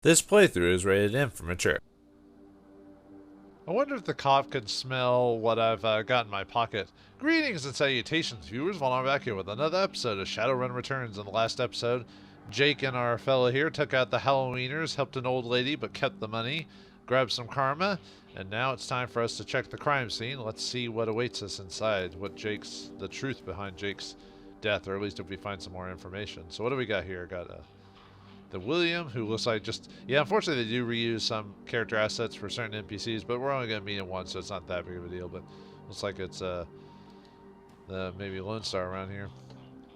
This playthrough is rated M for mature. I wonder if the cop can smell what I've got in my pocket. Greetings and salutations, viewers. Vauldemare back here with another episode of Shadowrun Returns. In the last episode, Jake and our fellow here took out the Halloweeners, helped an old lady but kept the money, grabbed some karma, and now it's time for us to check the crime scene. Let's see what awaits us inside, the truth behind Jake's death, or at least if we find some more information. So what do we got here? Got the William, who looks like yeah, unfortunately they do reuse some character assets for certain NPCs, but we're only going to meet him once, so it's not that big of a deal, but looks like it's maybe Lone Star around here.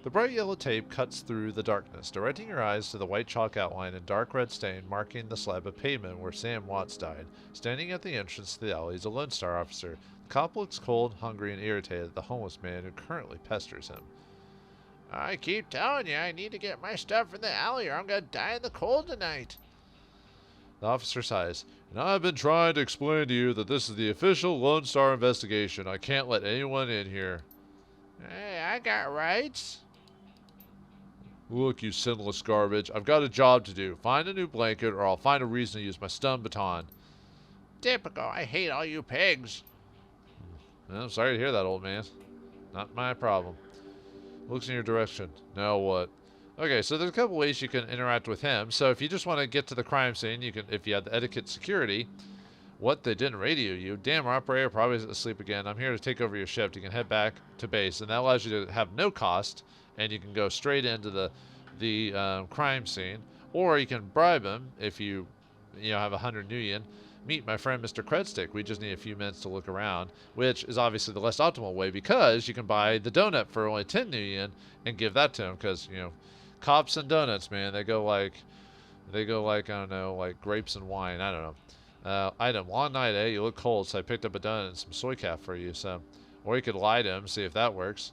The bright yellow tape cuts through the darkness, directing your eyes to the white chalk outline and dark red stain marking the slab of pavement where Sam Watts died. Standing at the entrance to the alley is a Lone Star officer. The cop looks cold, hungry, and irritated at the homeless man who currently pesters him. I keep telling you, I need to get my stuff from the alley or I'm going to die in the cold tonight. The officer sighs. And I've been trying to explain to you that this is the official Lone Star investigation. I can't let anyone in here. Hey, I got rights. Look, you sinless garbage. I've got a job to do. Find a new blanket or I'll find a reason to use my stun baton. Typical. I hate all you pigs. Well, I'm sorry to hear that, old man. Not my problem. Looks in your direction. Now what? Okay, so there's a couple ways you can interact with him. So if you just want to get to the crime scene, you can, if you have the etiquette security, what they didn't radio you. Damn, our operator probably is asleep again. I'm here to take over your shift. You can head back to base, and that allows you to have no cost, and you can go straight into the crime scene, or you can bribe him if you have 100 Nuyen. Meet my friend Mr. Credstick. We just need a few minutes to look around, which is obviously the less optimal way because you can buy the donut for only 10 Nuyen and give that to him because, cops and donuts, man, they go like, I don't know, like grapes and wine. I don't know. Item, long night, eh? You look cold, so I picked up a donut and some soy calf for you. So, or you could lie to him, see if that works.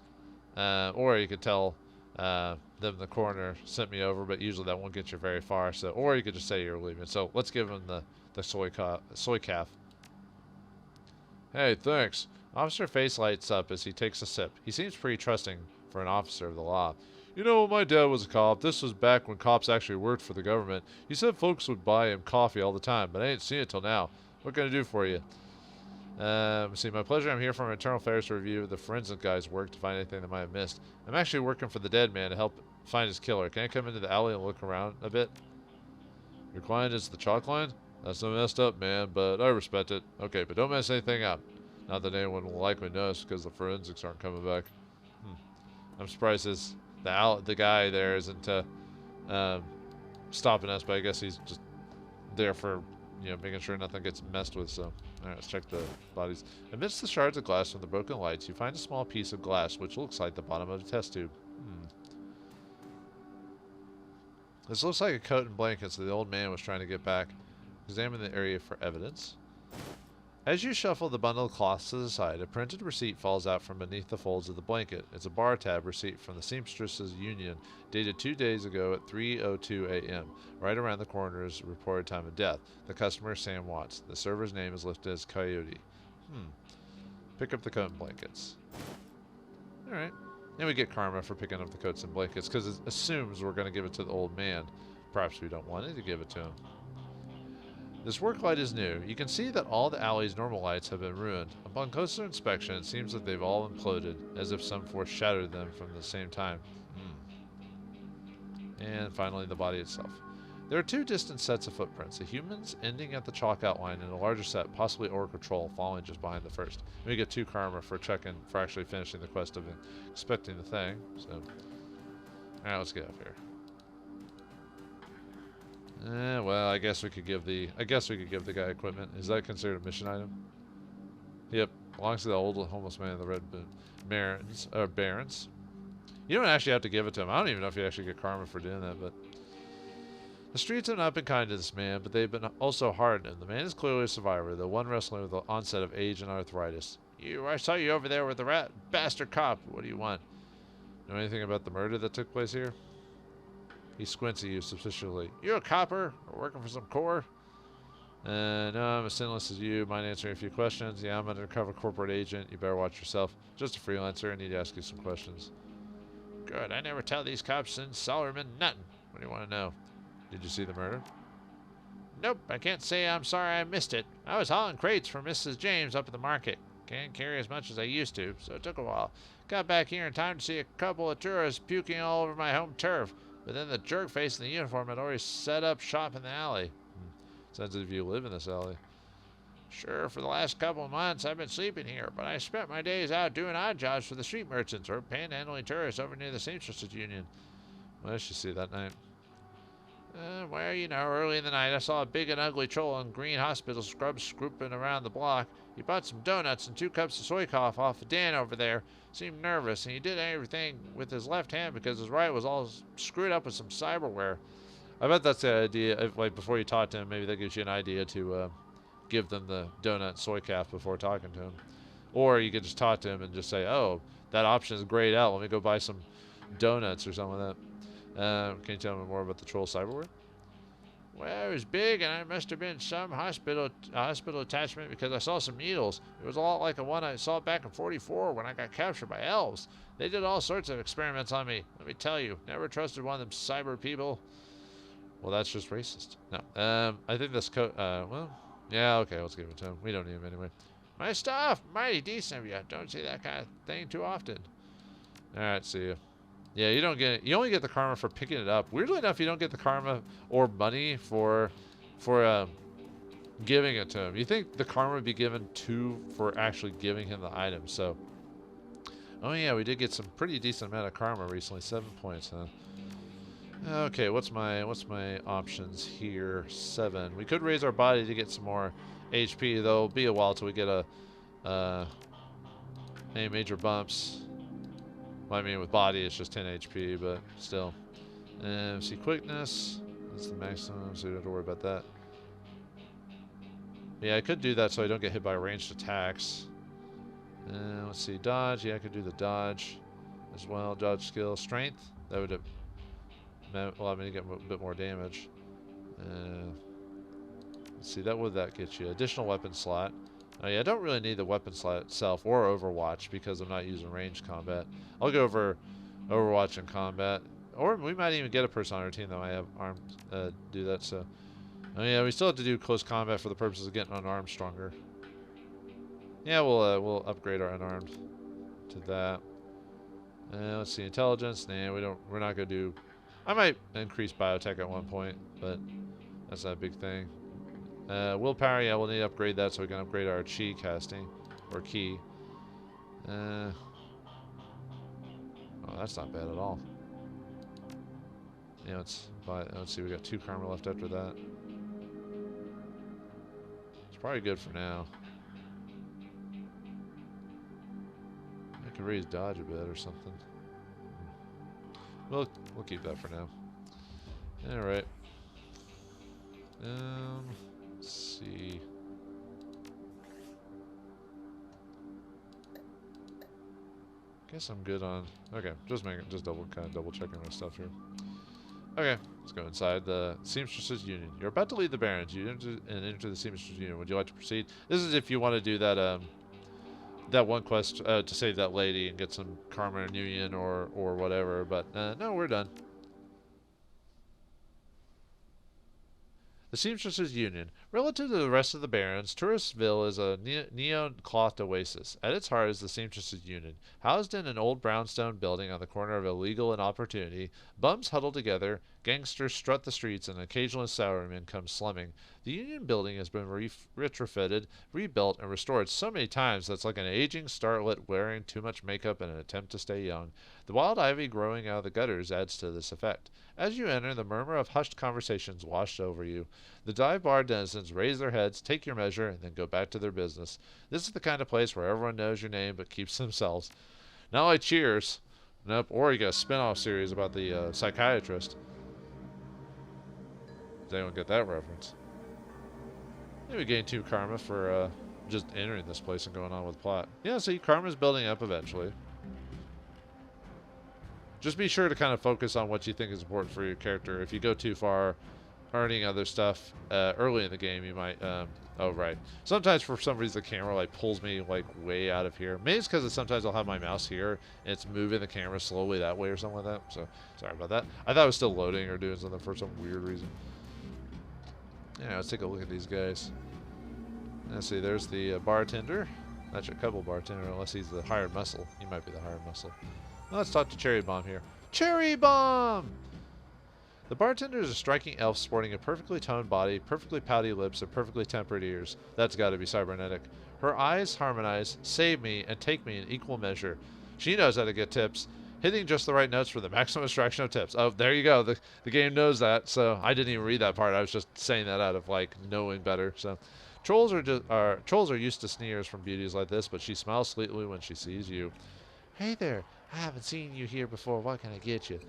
Or you could tell them the coroner sent me over, but usually that won't get you very far. So, or you could just say you're leaving. So let's give him the soy calf. Hey, thanks. Officer face lights up as he takes a sip. He seems pretty trusting for an officer of the law. You know, my dad was a cop. This was back when cops actually worked for the government. He said folks would buy him coffee all the time, but I ain't seen it till now. What can I do for you? See, my pleasure. I'm here from Internal Affairs to review the forensic guy's work to find anything that might have missed. I'm actually working for the dead man to help find his killer. Can I come into the alley and look around a bit? Your client is the chalk line? That's so messed up, man, but I respect it. Okay, but don't mess anything up. Not that anyone will likely notice because the forensics aren't coming back. I'm surprised the guy there isn't stopping us, but I guess he's just there for making sure nothing gets messed with. So, all right, let's check the bodies. Amidst the shards of glass from the broken lights, you find a small piece of glass which looks like the bottom of a test tube. This looks like a coat and blankets that the old man was trying to get back. Examine the area for evidence. As you shuffle the bundle of cloths to the side, a printed receipt falls out from beneath the folds of the blanket. It's a bar tab receipt from the Seamstresses Union, dated 2 days ago at 3:02 a.m., right around the coroner's reported time of death. The customer is Sam Watts. The server's name is listed as Coyote. Pick up the coat and blankets. Alright. And we get karma for picking up the coats and blankets, because it assumes we're going to give it to the old man. Perhaps we don't want it to give it to him. This work light is new. You can see that all the alley's normal lights have been ruined. Upon closer inspection, it seems that they've all imploded, as if some force shattered them from the same time. And finally, the body itself. There are 2 distant sets of footprints, a human's ending at the chalk outline and a larger set, possibly Orc or Troll, following just behind the first. We get 2 karma for actually finishing the quest of inspecting the thing. So, alright, let's get up here. Well, I guess we could give the guy equipment. Is that considered a mission item? Yep, belongs to the old homeless man in the red barons. You don't actually have to give it to him. I don't even know if you actually get karma for doing that, but the streets have not been kind to this man, but they've been also hard on him. The man is clearly a survivor, though one wrestling with the onset of age and arthritis. I saw you over there with the bastard cop. What do you want? Know anything about the murder that took place here? He squints at you suspiciously. You a copper? Or working for some corps? No, I'm as sinless as you. Mind answering a few questions? Yeah, I'm an undercover corporate agent. You better watch yourself. Just a freelancer. I need to ask you some questions. Good. I never tell these cops in Solomon nothing. What do you want to know? Did you see the murder? Nope, I can't say I'm sorry I missed it. I was hauling crates for Mrs. James up at the market. Can't carry as much as I used to, so it took a while. Got back here in time to see a couple of tourists puking all over my home turf, but then the jerk face in the uniform had already set up shop in the alley. Sounds as if you live in this alley. Sure, for the last couple of months I've been sleeping here, but I spent my days out doing odd jobs for the street merchants or panhandling tourists over near the Seamstresses Union. What did you see that night? Well, you know, early in the night I saw a big and ugly troll in green hospital scrubs scrooping around the block. He bought some donuts and 2 cups of soy coffee off of Dan over there. Seemed nervous, and he did everything with his left hand because his right was all screwed up with some cyberware. I bet that's the idea. If, like, before you talk to him, maybe that gives you an idea to give them the donut soy calf before talking to him. Or you could just talk to him and just say, oh, that option is grayed out. Let me go buy some donuts or something like that. Can you tell me more about the troll cyberware? Well, it was big, and I must have been some hospital attachment because I saw some needles. It was a lot like the one I saw back in 44 when I got captured by elves. They did all sorts of experiments on me. Let me tell you, never trusted one of them cyber people. Well, that's just racist. No. I think this well, yeah, okay, let's give it to him. We don't need him anyway. My stuff, mighty decent of you. Don't see that kind of thing too often. All right, see you. Yeah, you don't get it. You only get the karma for picking it up. Weirdly enough, you don't get the karma or money for giving it to him. You think the karma would be given for actually giving him the item. So, oh yeah, we did get some pretty decent amount of karma recently. 7 points, huh? Okay, what's my options here? 7. We could raise our body to get some more HP, though. It'll be a while till we get any major bumps. Well, I mean, with body, it's just 10 HP, but still. And see, quickness. That's the maximum, so you don't have to worry about that. Yeah, I could do that so I don't get hit by ranged attacks. And let's see, dodge. Yeah, I could do the dodge as well. Dodge skill. Strength. That would allow me to get a bit more damage. Let's see, what would that get you? Additional weapon slot. Oh yeah, I don't really need the weapon slot itself or Overwatch because I'm not using ranged combat. I'll go over Overwatch and combat. Or we might even get a person on our team that might have armed do that. So, oh yeah, we still have to do close combat for the purposes of getting unarmed stronger. Yeah, we'll upgrade our unarmed to that. Let's see, intelligence. Nah, we're not gonna do. I might increase biotech at one point, but that's not a big thing. Willpower, yeah, we'll need to upgrade that so we can upgrade our chi casting, or key. Oh, that's not bad at all. Yeah, let's see, we got 2 karma left after that. It's probably good for now. I could raise dodge a bit or something. We'll keep that for now. All right. Let's see. Guess I'm good on. Okay, just double checking my stuff here. Okay, let's go inside the Seamstresses Union. You're about to leave the Barrens. You enter the Seamstresses Union. Would you like to proceed? This is if you want to do that that one quest to save that lady and get some karma and union or whatever. But no, we're done. The Seamstresses Union. Relative to the rest of the Barrens, Touristville is a neon-clothed oasis. At its heart is the Seamstresses Union. Housed in an old brownstone building on the corner of illegal and opportunity, bums huddle together, gangsters strut the streets, and occasional salarymen come slumming. The Union building has been retrofitted, rebuilt, and restored so many times that it's like an aging starlet wearing too much makeup in an attempt to stay young. The wild ivy growing out of the gutters adds to this effect. As you enter, the murmur of hushed conversations washes over you. The dive bar denizens raise their heads, take your measure, and then go back to their business. This is the kind of place where everyone knows your name but keeps themselves. Not like Cheers. Nope. Or you got a spin-off series about the psychiatrist. Does anyone get that reference? Maybe gain 2 karma for just entering this place and going on with the plot. Yeah, see, karma's building up eventually. Just be sure to kind of focus on what you think is important for your character. If you go too far earning other stuff early in the game, you might... oh, right. Sometimes for some reason the camera like pulls me like way out of here. Maybe it's because sometimes I'll have my mouse here and it's moving the camera slowly that way or something like that. So, sorry about that. I thought it was still loading or doing something for some weird reason. Yeah, let's take a look at these guys. Let's see, there's the bartender. That's your couple bartender, unless he's the hired muscle. He might be the hired muscle. Well, let's talk to Cherry Bomb here. Cherry Bomb! The bartender is a striking elf sporting a perfectly toned body, perfectly pouty lips, and perfectly tempered ears. That's got to be cybernetic. Her eyes harmonize, save me, and take me in equal measure. She knows how to get tips, hitting just the right notes for the maximum extraction of tips. Oh, there you go. The game knows that, so I didn't even read that part. I was just saying that out of, like, knowing better. So, trolls are used to sneers from beauties like this, but she smiles sweetly when she sees you. Hey there. I haven't seen you here before. What can I get you?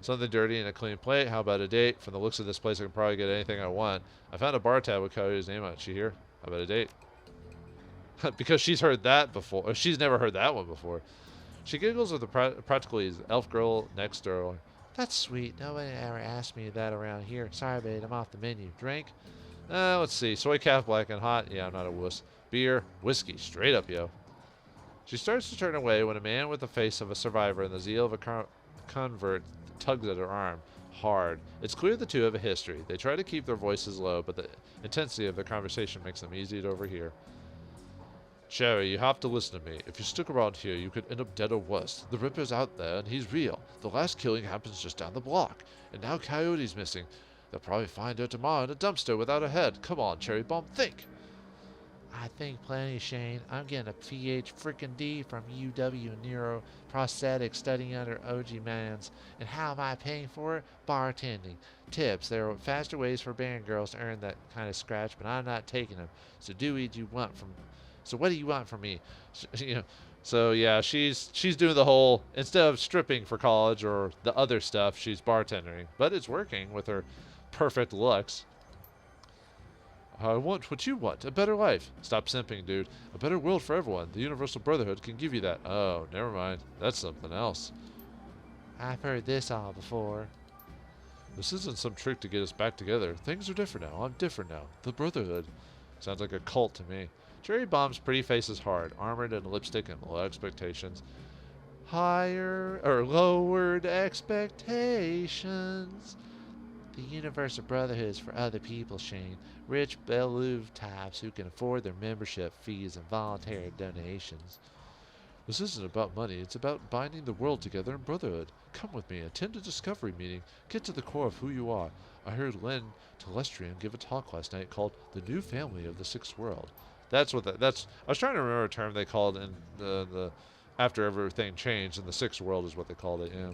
Something dirty and a clean plate. How about a date? From the looks of this place, I can probably get anything I want. I found a bar tab with Coyote's name on it. She here? How about a date? Because she's heard that before. She's never heard that one before. She giggles with the practically elf girl next door. That's sweet. Nobody ever asked me that around here. Sorry, babe. I'm off the menu. Drink? Let's see. Soy calf, black and hot. Yeah, I'm not a wuss. Beer? Whiskey. Straight up, yo. She starts to turn away when a man with the face of a survivor and the zeal of a convert tugs at her arm. Hard. It's clear the two have a history. They try to keep their voices low, but the intensity of their conversation makes them easy to overhear. Cherry, you have to listen to me. If you stick around here, you could end up dead or worse. The Ripper's out there, and he's real. The last killing happens just down the block. And now Coyote's missing. They'll probably find her tomorrow in a dumpster without a head. Come on, Cherry Bomb, think! I think plenty, Shane. I'm getting a PH frickin' D from UW Neuro Prosthetics studying under OG Mans. And how am I paying for it? Bartending. Tips. There are faster ways for band girls to earn that kind of scratch, but I'm not taking them. So what do you want from me? So yeah, she's doing the whole, instead of stripping for college or the other stuff, she's bartending. But it's working with her perfect looks. I want what you want, a better life. Stop simping, dude. A better world for everyone. The Universal Brotherhood can give you that. Oh, never mind. That's something else. I've heard this all before. This isn't some trick to get us back together. Things are different now. I'm different now. The Brotherhood. Sounds like a cult to me. Cherry Bomb's pretty face is hard, armored in lipstick and low expectations. Lowered expectations. The Universal Brotherhood is for other people, Shane. Rich Beluve types who can afford their membership fees and voluntary donations. This isn't about money. It's about binding the world together in brotherhood. Come with me. Attend a discovery meeting. Get to the core of who you are. I heard Len Telestrian give a talk last night called The New Family of the Sixth World. That's what that's. I was trying to remember a term they called in the after everything changed, and the Sixth World is what they called it. Yeah.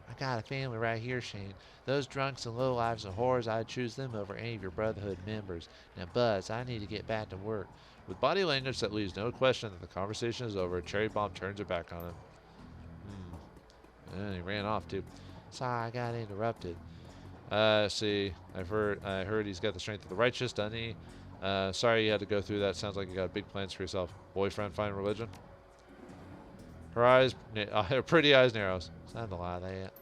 I got a family right here, Shane. Those drunks and lowlifes and whores, I'd choose them over any of your Brotherhood members. Now, Buzz, I need to get back to work. With body language that leaves no question that the conversation is over, Cherry Bomb turns her back on him. And he ran off, too. Sorry, I got interrupted. See, I heard he's got the strength of the righteous, doesn't he? Sorry you had to go through that. Sounds like you got big plans for yourself. Boyfriend, find religion? Her pretty eyes narrows. Sound a lot of that.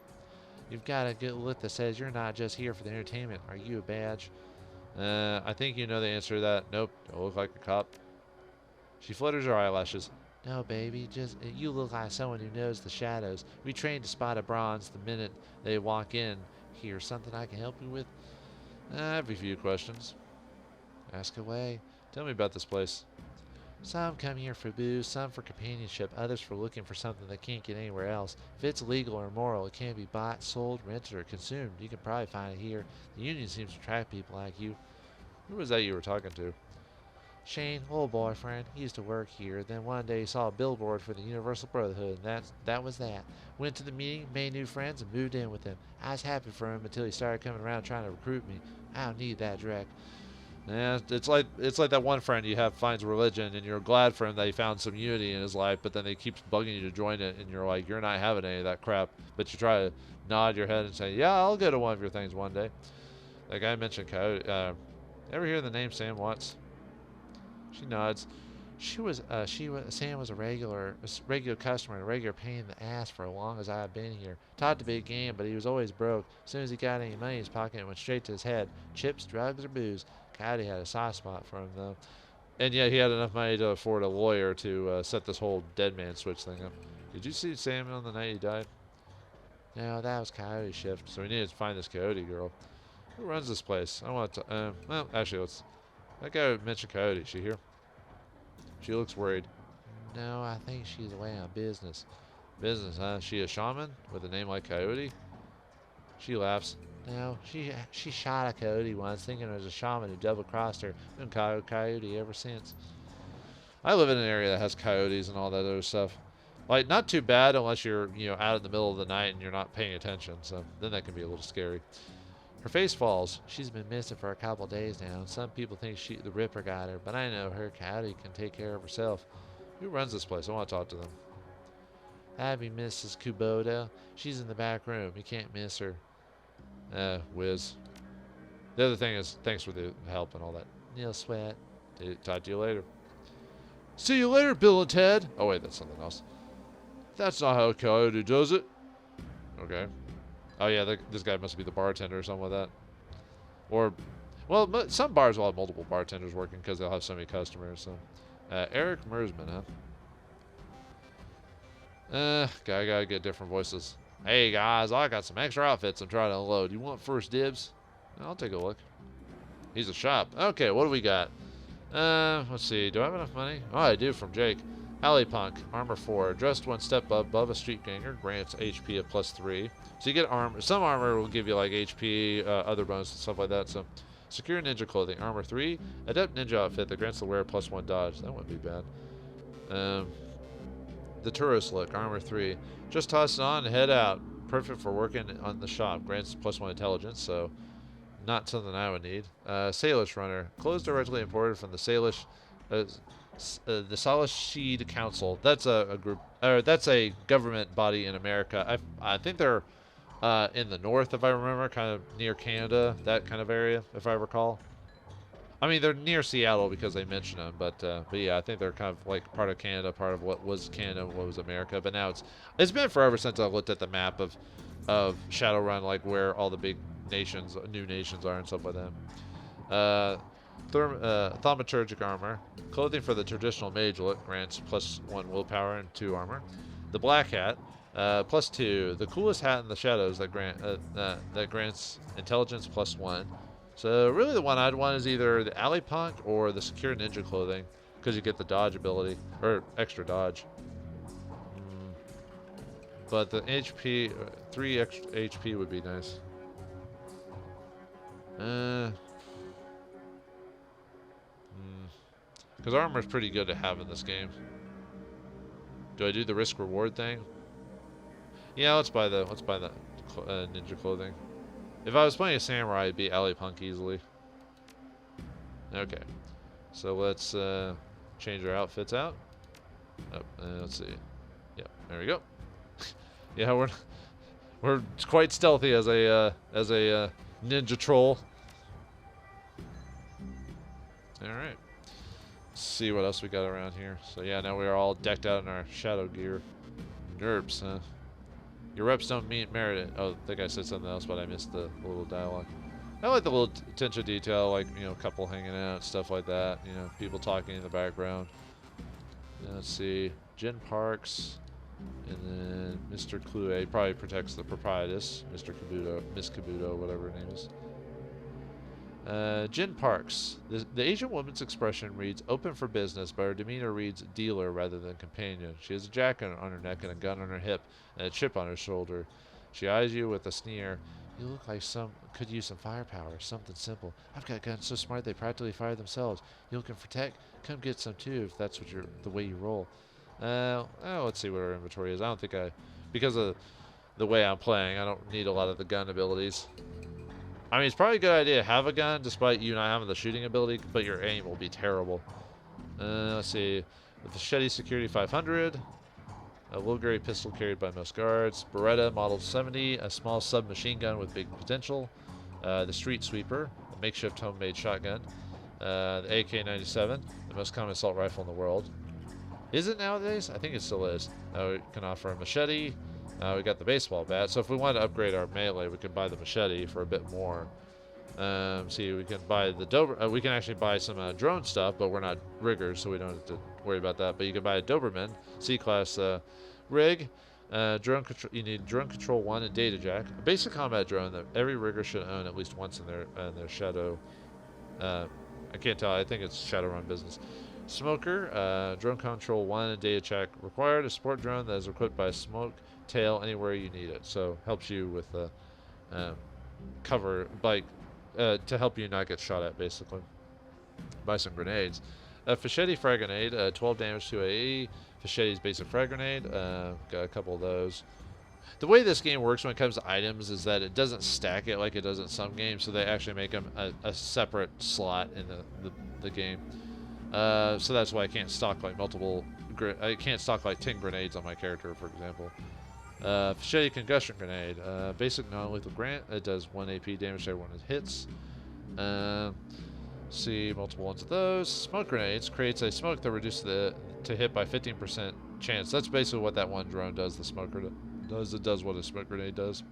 You've got a good look that says you're not just here for the entertainment. Are you a badge? I think you know the answer to that. Nope. Don't look like a cop. She flutters her eyelashes. No, baby. Just you look like someone who knows the shadows. We train to spot a bronze the minute they walk in. Here, something I can help you with? I have a few questions. Ask away. Tell me about this place. Some come here for booze, some for companionship, others for looking for something they can't get anywhere else. If it's legal or immoral, it can be bought, sold, rented, or consumed. You can probably find it here. The Union seems to attract people like you. Who was that you were talking to? Shane, old boyfriend. He used to work here. Then one day he saw a billboard for the Universal Brotherhood, and that was that. Went to the meeting, made new friends, and moved in with them. I was happy for him until he started coming around trying to recruit me. I don't need that direct. Yeah, it's like that one friend you have finds religion, and you're glad for him that he found some unity in his life, but then he keeps bugging you to join it, and you're like, you're not having any of that crap. But you try to nod your head and say, yeah, I'll go to one of your things one day. That guy mentioned Coyote. Ever hear the name Sam Watts? She nods. Sam was a regular customer and a regular pain in the ass for as long as I've been here. Taught to be a game, but he was always broke. As soon as he got any money in his pocket, it went straight to his head. Chips, drugs, or booze. Coyote had a soft spot for him, though. And yet he had enough money to afford a lawyer to set this whole dead man switch thing up. Did you see Sam on the night he died? No, that was Coyote's shift, so we needed to find this Coyote girl. Who runs this place? I want to. Well, actually, let's. That guy mentioned Coyote. She here? She looks worried. No, I think she's away on business. Business, huh? She a shaman with a name like Coyote? She laughs. No, she shot a coyote once, thinking it was a shaman who double-crossed her, and coyote ever since. I live in an area that has coyotes and all that other stuff. Like, not too bad unless you're, out in the middle of the night and you're not paying attention. So then that can be a little scary. Her face falls. She's been missing for a couple days now. Some people think the Ripper got her, but I know her coyote can take care of herself. Who runs this place? I want to talk to them. Happy Mrs. Kubota. She's in the back room. You can't miss her. Whiz. The other thing is, thanks for the help and all that. No sweat. Talk to you later. See you later, Bill and Ted. Oh, wait, that's something else. That's not how a coyote does it. Okay. Oh, yeah, this guy must be the bartender or something like that. Or, well, some bars will have multiple bartenders working because they'll have so many customers. So, Eric Mersman, huh? Gotta get different voices. Hey, guys, I got some extra outfits I'm trying to unload. You want first dibs? I'll take a look. He's a shop. Okay, what do we got? Let's see. Do I have enough money? Oh, I do from Jake. Alley Punk, Armor 4. Dressed one step above a street ganger. Grants HP of +3. So you get armor. Some armor will give you like HP, other bonuses and stuff like that. So, Secure Ninja Clothing. Armor 3. Adept Ninja Outfit that grants the wearer +1 dodge. That wouldn't be bad. The Tourist Look. Armor 3. Just toss it on and head out. Perfect for working on the shop. Grants +1 intelligence. So, not something I would need. Salish Runner. Clothes directly imported from the Salish... the Salish Council. That's a group, or that's a government body in America. I think they're in the north, if I remember, kind of near Canada, that kind of area, if I recall. I mean, they're near Seattle because they mention them, but yeah, I think they're kind of like part of Canada, part of what was Canada, what was America. But now it's been forever since I looked at the map of Shadowrun, like where all the big nations, new nations are and stuff like that. Thaumaturgic Armor. Clothing for the traditional mage look grants +1 willpower and 2 armor. The Black Hat, +2. The coolest hat in the shadows that grants intelligence +1. So really the one I'd want is either the Alley Punk or the Secure Ninja Clothing, because you get the dodge ability, or extra dodge. But the HP, 3 extra HP would be nice. Because armor is pretty good to have in this game. Do I do the risk reward thing? Yeah, let's buy the ninja clothing. If I was playing a samurai, it'd be Alley Punk easily. Okay, so let's change our outfits out. Oh, let's see. Yep, there we go. Yeah, we're quite stealthy as a ninja troll. All right. See what else we got around here. So yeah, now we are all decked out in our shadow gear. Nerps, huh? Your reps don't merit it. Oh, I think I said something else, but I missed the little dialogue. I like the little attention to detail, like, couple hanging out, stuff like that. People talking in the background. Let's see. Jen Parks, and then Mr. Clue probably protects the proprietress, Mr. Kabuto, Miss Kabuto, whatever her name is. Jen Parks. The Asian woman's expression reads open for business, but her demeanor reads dealer rather than companion. She has a jacket on her neck and a gun on her hip and a chip on her shoulder. She eyes you with a sneer. You look like could use some firepower, something simple. I've got guns so smart they practically fire themselves. You looking for tech? Come get some too if that's the way you roll. Let's see what our inventory is. I don't think because of the way I'm playing, I don't need a lot of the gun abilities. I mean, it's probably a good idea to have a gun, despite you not having the shooting ability, but your aim will be terrible. Let's see. With the Shetty Security 500, a Wilgary pistol carried by most guards, Beretta Model 70, a small submachine gun with big potential, the Street Sweeper, a makeshift homemade shotgun, the AK-97, the most common assault rifle in the world. Is it nowadays? I think it still is. We can offer a machete. We got the baseball bat. So if we wanted to upgrade our melee, we can buy the machete for a bit more. See, we can buy the we can actually buy some drone stuff, but we're not riggers, so we don't have to worry about that. But you can buy a Doberman C-class rig, Drone control. You need drone control 1 and data jack. A basic combat drone that every rigger should own at least once in their shadow. I can't tell. I think it's Shadowrun business. Smoker. Drone control 1 and data jack required. A support drone that is equipped by a smoke tail anywhere you need it. So helps you with cover, like to help you not get shot at, basically. Buy some grenades. Fischetti frag grenade, 12 damage to AE.Fichetti's basic frag grenade, got a couple of those. The way this game works when it comes to items is that it doesn't stack it like it does in some games, so they actually make them a separate slot in the game. So that's why I can't stock like I can't stock like 10 grenades on my character, for example. Fischetti concussion grenade, basic non-lethal grant. It does 1 AP damage to everyone it hits. See multiple ones of those. Smoke grenades creates a smoke that reduces to hit by 15% chance. That's basically what that one drone does. The smoker does. It does what a smoke grenade does.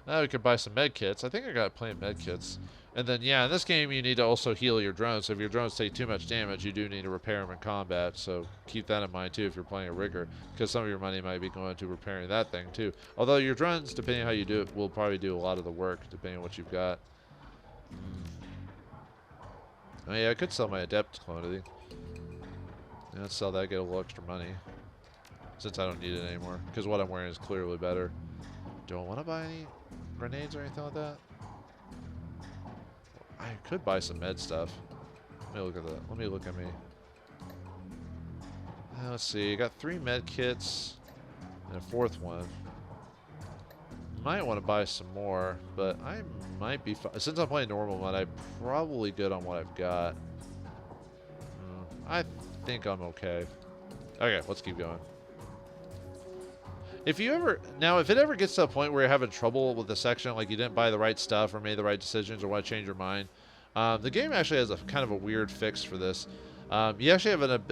Now we could buy some med kits. I think I got plenty of med kits. And then yeah, in this game you need to also heal your drones. So if your drones take too much damage, you do need to repair them in combat. So keep that in mind too if you're playing a rigger, because some of your money might be going to repairing that thing too. Although your drones, depending on how you do it, will probably do a lot of the work depending on what you've got. Oh yeah, I could sell my adept quantity. Yeah, let's sell that, get a little extra money. Since I don't need it anymore. Because what I'm wearing is clearly better. Do I want to buy any grenades or anything like that? I could buy some med stuff. Let me look at that. Let me look at me. Let's see, I got 3 med kits and a 4th one. Might want to buy some more, but I might be since I'm playing normal mode, I'm probably good on what I've got. I think I'm okay. Okay, let's keep going. If it ever gets to a point where you're having trouble with the section, like you didn't buy the right stuff or made the right decisions or want to change your mind, the game actually has a kind of a weird fix for this. You actually have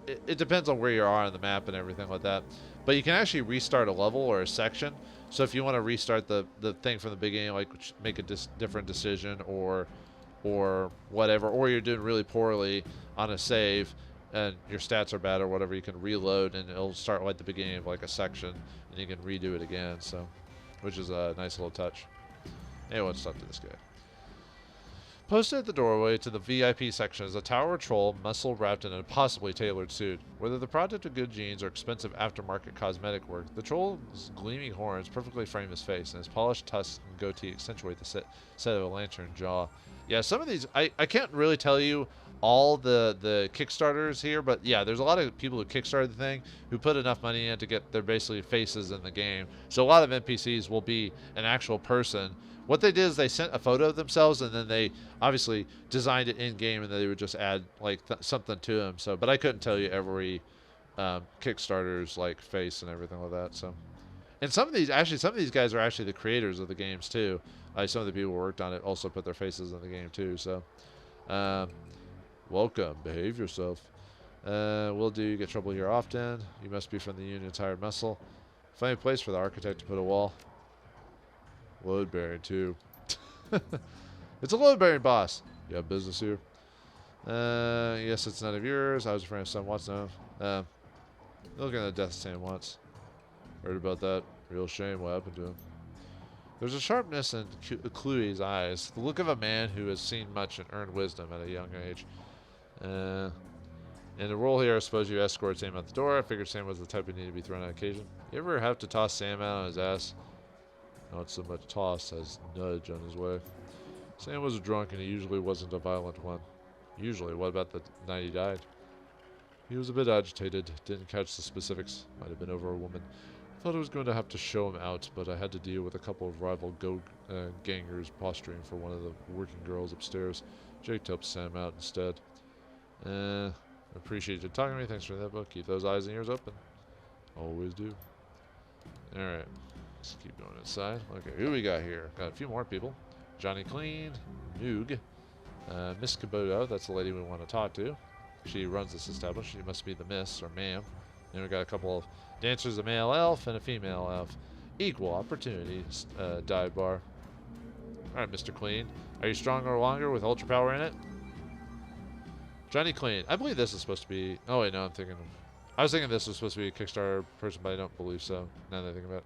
it depends on where you are on the map and everything like that, but you can actually restart a level or a section. So if you want to restart the thing from the beginning, like make a different decision or whatever, or you're doing really poorly on a save and your stats are bad or whatever, you can reload and it'll start like the beginning of like a section and you can redo it again. So, which is a nice little touch. Anyway, let's talk to this guy. Posted at the doorway to the VIP section is a tower troll, muscle wrapped in a possibly tailored suit. Whether the product of good genes or expensive aftermarket cosmetic work, the troll's gleaming horns perfectly frame his face, and his polished tusks and goatee accentuate the set of a lantern jaw. Yeah, some of these, I can't really tell you all the Kickstarters here, but yeah, there's a lot of people who Kickstarted the thing who put enough money in to get their basically faces in the game. So a lot of NPCs will be an actual person. What they did is they sent a photo of themselves, and then they obviously designed it in game, and then they would just add like something to them. So, but I couldn't tell you every Kickstarter's like face and everything like that. So, and some of these guys are actually the creators of the games too. Some of the people who worked on it also put their faces in the game too. So, welcome, behave yourself. Will do. Get trouble here often. You must be from the Union's hired muscle. Find a place for the architect to put a wall. Load bearing too. It's a load bearing, boss. You have business here? Yes, it's none of yours. I was afraid of some once now. Looking at the death stand once. Heard about that. Real shame what happened to him. There's a sharpness in Cluey's eyes. The look of a man who has seen much and earned wisdom at a young age. In the role here, I suppose you escort Sam out the door. I figured Sam was the type who needed to be thrown on occasion. You ever have to toss Sam out on his ass? Not so much toss as nudge on his way. Sam was a drunk and he usually wasn't a violent one. Usually, what about the night he died? He was a bit agitated, didn't catch the specifics, might have been over a woman. Thought I was going to have to show him out, but I had to deal with a couple of rival gangers posturing for one of the working girls upstairs. Jake helped Sam out instead. Appreciate you talking to me, thanks for that book. Keep those eyes and ears open. Always do. Alright. Let's keep going inside. Okay, who we got here? Got a few more people. Johnny Clean, Noog, Miss Kabuto, that's the lady we want to talk to. She runs this establishment. She must be the miss or ma'am. Then we got a couple of dancers, a male elf and a female elf. Equal opportunity dive bar. Alright, Mr. Clean. Are you stronger or longer with ultra power in it? Johnny Clean. I believe this is supposed to be... Oh, wait, no, I'm thinking of... I was thinking this was supposed to be a Kickstarter person, but I don't believe so, now that I think about it.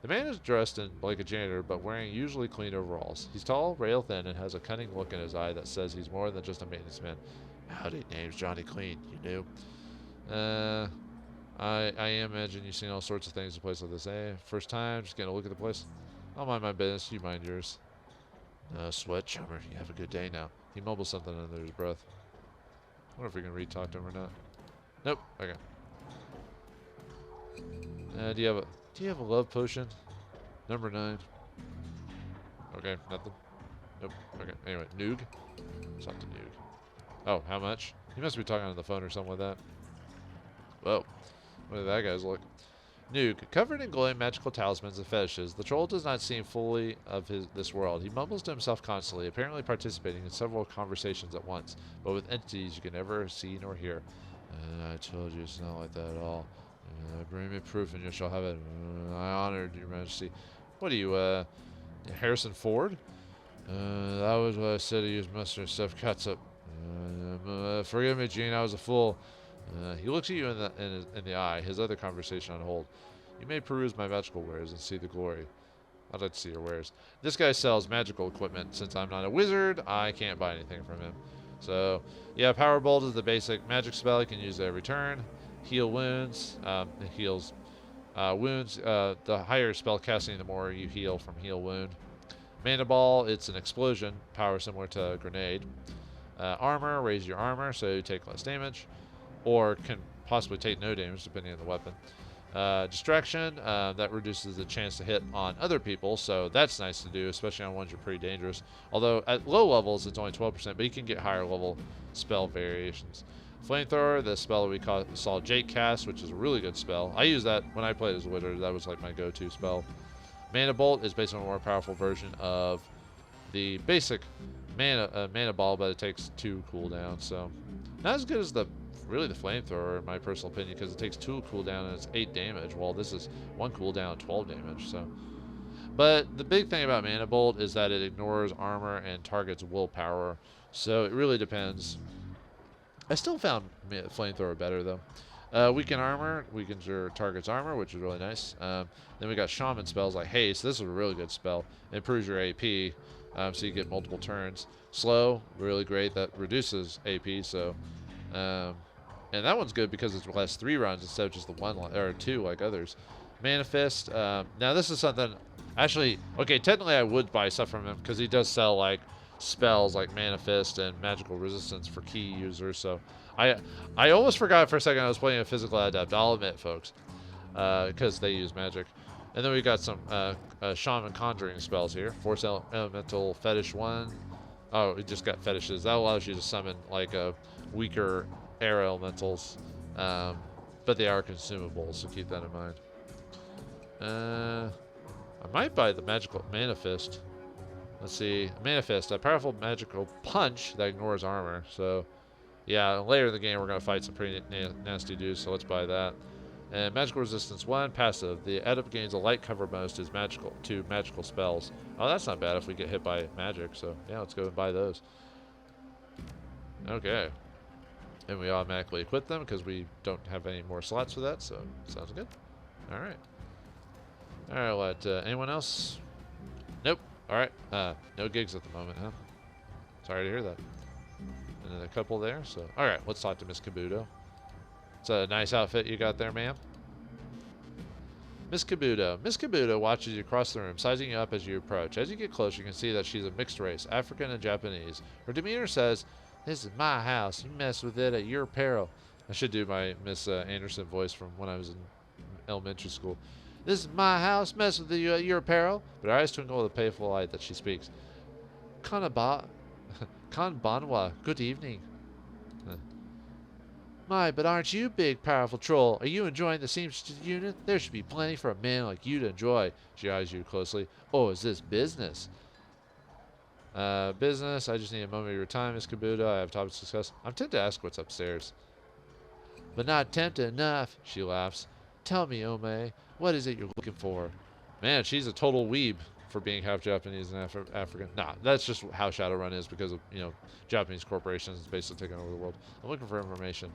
The man is dressed in like a janitor, but wearing usually clean overalls. He's tall, rail thin, and has a cunning look in his eye that says he's more than just a maintenance man. Howdy, name's Johnny Clean, you know. I imagine you've seen all sorts of things in a place like this, eh? First time, just getting a look at the place? I'll mind my business, you mind yours. Sweat, chummer, you have a good day now. He mumbles something under his breath. I wonder if we can re-talk to him or not. Nope, okay. Do you have a love potion? Number 9. Okay, nothing. Nope, okay. Anyway, Noog? Talk to Noog. Oh, how much? He must be talking on the phone or something like that. Whoa. What did that guy's look? Noog, covered in glowing magical talismans and fetishes, the troll does not seem fully of this world. He mumbles to himself constantly, apparently participating in several conversations at once, but with entities you can never see nor hear. I told you it's not like that at all. Bring me proof and you shall have it. I honored your majesty. What are you, Harrison Ford? That was what I said to use mustard and stuff catsup. Forgive me, Gene, I was a fool. He looks at you in the eye, his other conversation on hold. You may peruse my magical wares and see the glory. I'd like to see your wares. This guy sells magical equipment. Since I'm not a wizard, I can't buy anything from him. So, yeah, Power Bolt is the basic magic spell. You can use it every turn. Heal wounds. It heals wounds. The higher spell casting, the more you heal from heal wound. Mana Ball, it's an explosion. Power similar to a grenade. Armor, raise your armor so you take less damage. Or can possibly take no damage depending on the weapon. Distraction, that reduces the chance to hit on other people, so that's nice to do, especially on ones you're pretty dangerous. Although at low levels it's only 12%, but you can get higher level spell variations. Flamethrower, the spell that we saw Jake cast, which is a really good spell. I use that when I played as a wizard. That was like my go-to spell. Mana Bolt is based on a more powerful version of the basic mana ball, but it takes 2 cooldowns, so not as good as the flamethrower in my personal opinion, because it takes 2 cooldown and it's 8 damage, while this is 1 cooldown and 12 damage. So, but the big thing about Mana Bolt is that it ignores armor and targets willpower, so it really depends. I still found flamethrower better though. Weaken armor weakens your target's armor, which is really nice. Then we got shaman spells like haste. This is a really good spell. It improves your AP, so you get multiple turns. Slow, really great. That reduces AP, so and that one's good because it lasts 3 runs instead of just the 1 or 2 like others. Manifest. Now this is something. Actually, okay, technically I would buy stuff from him because he does sell like spells like Manifest and Magical Resistance for key users. So I almost forgot for a second I was playing a Physical Adept. I'll admit, folks, because they use magic. And then we got some Shaman Conjuring spells here. Force Elemental Fetish 1. Oh, we just got fetishes. That allows you to summon like a weaker air elementals, but they are consumables, so keep that in mind. I might buy the magical Manifest. Let's see, Manifest, a powerful magical punch that ignores armor. So, yeah, later in the game we're gonna fight some pretty nasty dudes, so let's buy that. And Magical Resistance 1, passive. The adept gains a light cover bonus to magical spells. Oh, that's not bad if we get hit by magic, so yeah, let's go and buy those. Okay. And we automatically equip them because we don't have any more slots for that, so sounds good. Alright. Alright, anyone else? Nope. Alright, no gigs at the moment, huh? Sorry to hear that. And then a couple there, so... Alright, let's talk to Miss Kabuto. It's a nice outfit you got there, ma'am. Miss Kabuto. Miss Kabuto watches you across the room, sizing you up as you approach. As you get closer, you can see that she's a mixed race, African and Japanese. Her demeanor says, "This is my house. You mess with it at your peril." I should do my Miss Anderson voice from when I was in elementary school. "This is my house. Mess with it at your peril." But her eyes twinkle with a playful light that she speaks. Kanbanwa. Good evening. My, but aren't you, big, powerful troll? Are you enjoying the Seamstresses Union? There should be plenty for a man like you to enjoy. She eyes you closely. Oh, is this business? Business. I just need a moment of your time, Miss Kabuto. I have topics to discuss. I'm tempted to ask what's upstairs. But not tempted enough, she laughs. Tell me, Ome, what is it you're looking for? Man, she's a total weeb for being half Japanese and African. Nah, that's just how Shadowrun is because of, Japanese corporations basically taking over the world. I'm looking for information.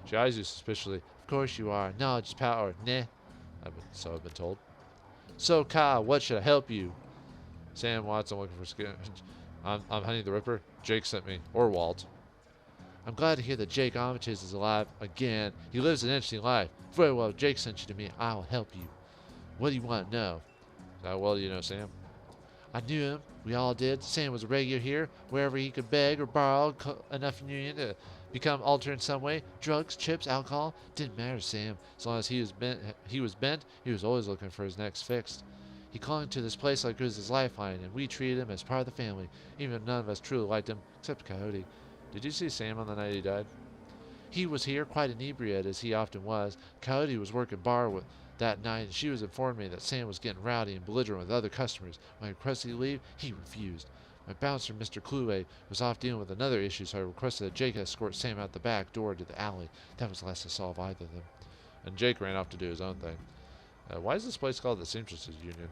She eyes you suspiciously. Of course you are. Knowledge is power. Nah. So I've been told. So, Kyle, what should I help you? Sam Watson looking for skin. I'm Honey the Ripper. Jake sent me. Or Walt. I'm glad to hear that Jake Armitage is alive again. He lives an interesting life. Very well, Jake sent you to me. I'll help you. What do you want to know? How well do you know Sam? I knew him. We all did. Sam was a regular here. Wherever he could beg or borrow enough union to become altered in some way. Drugs, chips, alcohol. Didn't matter to Sam. As long as he was bent, he was always looking for his next fix. He clung to this place like it was his lifeline, and we treated him as part of the family, even if none of us truly liked him, except Coyote. Did you see Sam on the night he died? He was here, quite inebriated, as he often was. Coyote was working bar that night, and she was informed me that Sam was getting rowdy and belligerent with other customers. When I requested he leave, he refused. My bouncer, Mr. Clue, was off dealing with another issue, so I requested that Jake escort Sam out the back door to the alley. That was the last I saw of either of them. And Jake ran off to do his own thing. Why is this place called the Seamstresses Union?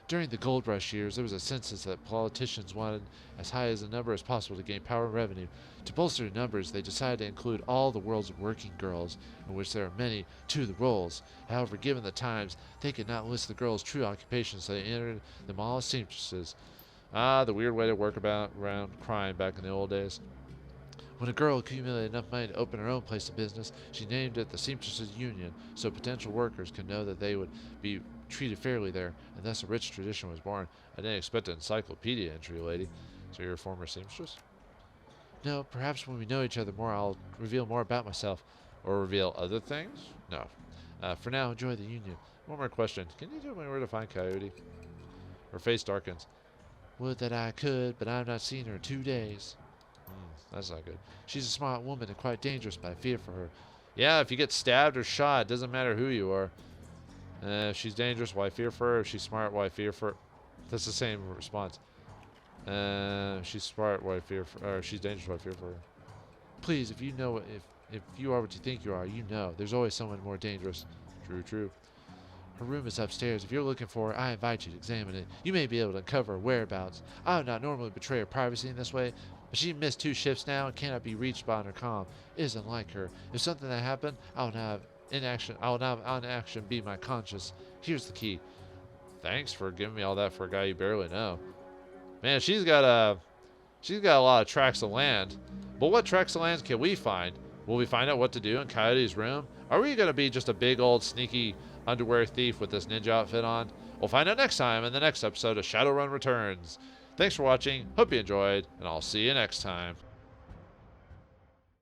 During the gold rush years, there was a census that politicians wanted as high as a number as possible to gain power and revenue. To bolster the numbers, they decided to include all the world's working girls, in which there are many to the roles. However, given the times, they could not list the girls' true occupations, so they entered them all as seamstresses. Ah, the weird way to work around crime back in the old days. When a girl accumulated enough money to open her own place of business, she named it the Seamstresses Union, so potential workers could know that they would be treated fairly there, and thus a rich tradition was born. I didn't expect an encyclopedia entry, lady. So you're a former seamstress? No, perhaps when we know each other more, I'll reveal more about myself. Or reveal other things? No. For now, enjoy the union. One more question. Can you tell me where to find Coyote? Her face darkens. Would that I could, but I've not seen her in 2 days. That's not good. She's a smart woman and quite dangerous, but I fear for her. Yeah, if you get stabbed or shot, it doesn't matter who you are. If she's dangerous, why fear for her? If she's smart, why fear for her? That's the same response. She's smart, why fear for her? Or she's dangerous, why fear for her? Please, if you know, if you are what you think you are, you know. There's always someone more dangerous. True. Her room is upstairs. If you're looking for her, I invite you to examine it. You may be able to uncover her whereabouts. I would not normally betray her privacy in this way, but she missed 2 shifts now and cannot be reached by her comm. It is unlike her. If something that happened, I will now on action be my conscience. Here's the key. Thanks for giving me all that for a guy you barely know. Man, she's got a lot of tracts of land. But what tracts of land can we find? Will we find out what to do in Coyote's room? Are we going to be just a big old sneaky underwear thief with this ninja outfit on? We'll find out next time in the next episode of Shadowrun Returns. Thanks for watching. Hope you enjoyed, and I'll see you next time.